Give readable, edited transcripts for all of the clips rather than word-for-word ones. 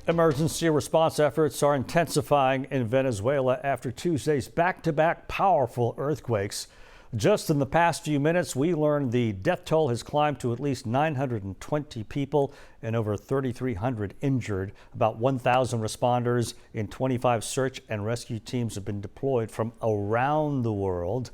Emergency response efforts are intensifying in Venezuela after Tuesday's back-to-back powerful earthquakes. Just in the past few minutes, we learned the death toll has climbed to at least 920 people and over 3,300 injured. About 1,000 responders in 25 search and rescue teams have been deployed from around the world.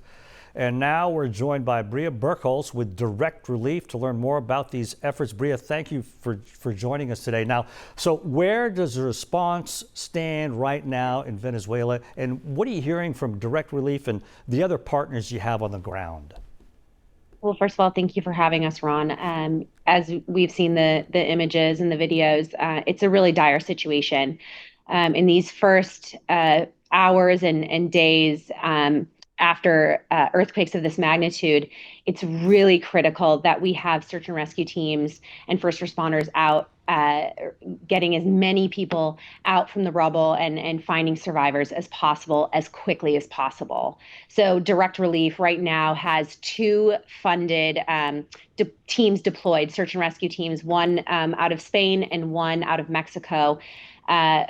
And now we're joined by Brea Burkholz with Direct Relief to learn more about these efforts. Brea, thank you for joining us today. Now, so where does the response stand right now in Venezuela? And what are you hearing from Direct Relief and the other partners you have on the ground? Well, first of all, thank you for having us, Ron. As we've seen the images and the videos, it's a really dire situation. In these first hours and days, after earthquakes of this magnitude, it's really critical that we have search and rescue teams and first responders out, getting as many people out from the rubble and finding survivors as possible, as quickly as possible. So Direct Relief right now has two funded teams deployed, search and rescue teams, one out of Spain and one out of Mexico,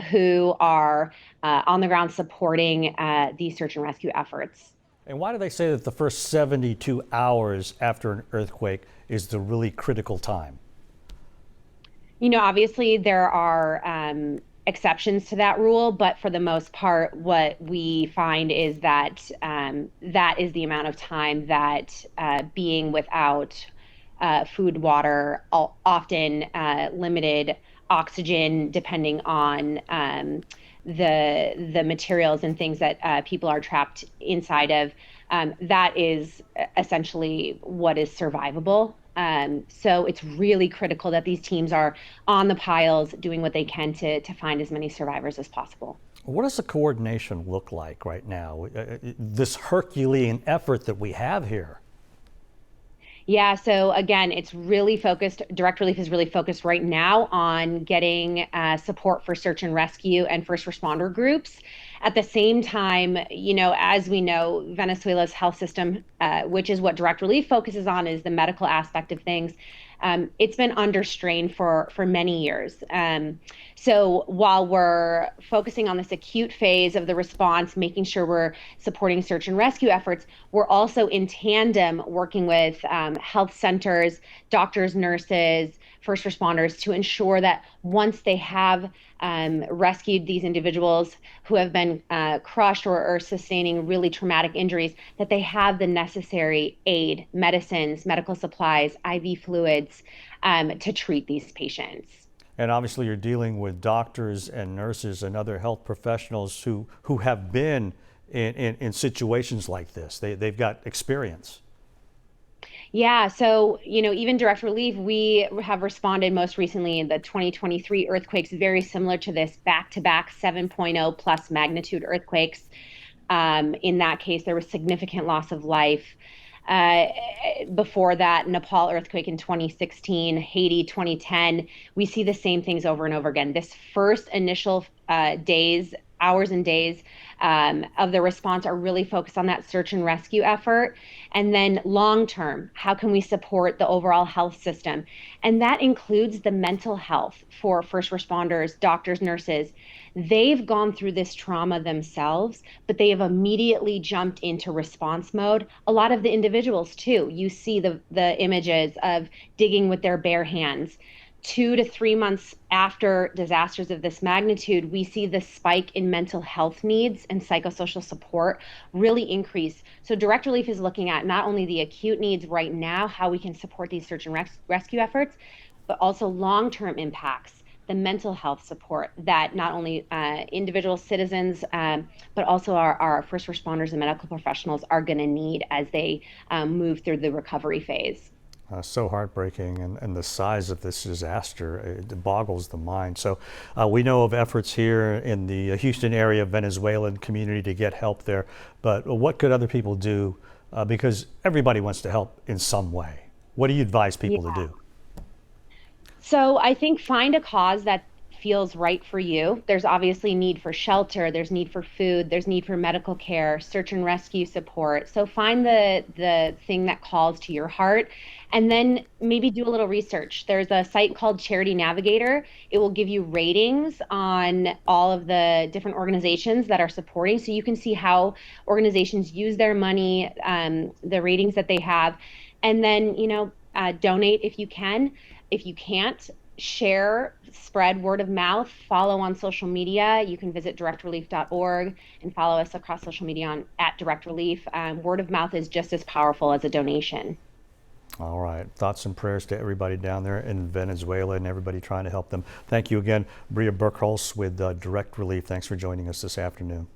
who are on the ground supporting these search and rescue efforts. And why do they say that the first 72 hours after an earthquake is the really critical time? You know, obviously there are exceptions to that rule, but for the most part, what we find is that that is the amount of time that being without food, water, often limited oxygen, depending on the materials and things that people are trapped inside of, that is essentially what is survivable. So it's really critical that these teams are on the piles doing what they can to find as many survivors as possible. What does the coordination look like right now? This Herculean effort that we have here. Yeah, so again, it's really focused, Direct Relief is really focused right now on getting support for search and rescue and first responder groups. At the same time, you know, as we know, Venezuela's health system, which is what Direct Relief focuses on, is the medical aspect of things. It's been under strain for many years. So while we're focusing on this acute phase of the response, making sure we're supporting search and rescue efforts, we're also in tandem working with health centers, doctors, nurses, first responders to ensure that once they have rescued these individuals who have been crushed or sustaining really traumatic injuries, that they have the necessary aid, medicines, medical supplies, IV fluids to treat these patients. And obviously you're dealing with doctors and nurses and other health professionals who have been in situations like this. They've got experience. Yeah, so, you know, even Direct Relief, we have responded most recently in the 2023 earthquakes, very similar to this, back-to-back 7.0 plus magnitude earthquakes. In that case, there was significant loss of life. Before that, Nepal earthquake in 2016, Haiti 2010, we see the same things over and over again. This first initial hours and days of the response are really focused on that search and rescue effort. And then long term, how can we support the overall health system? And that includes the mental health for first responders, doctors, nurses. They've gone through this trauma themselves, but they have immediately jumped into response mode. A lot of the individuals too, you see the images of digging with their bare hands. 2 to 3 months after disasters of this magnitude, we see the spike in mental health needs and psychosocial support really increase. So Direct Relief is looking at not only the acute needs right now, how we can support these search and rescue efforts, but also long-term impacts, the mental health support that not only individual citizens, but also our first responders and medical professionals are going to need as they move through the recovery phase. So heartbreaking, and the size of this disaster, it boggles the mind. So we know of efforts here in the Houston area, Venezuelan community, to get help there, but what could other people do? Because everybody wants to help in some way. What do you advise people to do? So I think find a cause that feels right for you. There's obviously need for shelter, there's need for food, there's need for medical care, search and rescue support. So find the thing that calls to your heart, and then maybe do a little research. There's a site called Charity Navigator. It will give you ratings on all of the different organizations that are supporting, so you can see how organizations use their money, the ratings that they have, and then donate if you can. If you can't, share, spread word of mouth, follow on social media. You can visit directrelief.org and follow us across social media on @directrelief. Word of mouth is just as powerful as a donation. All right. Thoughts and prayers to everybody down there in Venezuela and everybody trying to help them. Thank you again, Brea Burkholz with Direct Relief. Thanks for joining us this afternoon.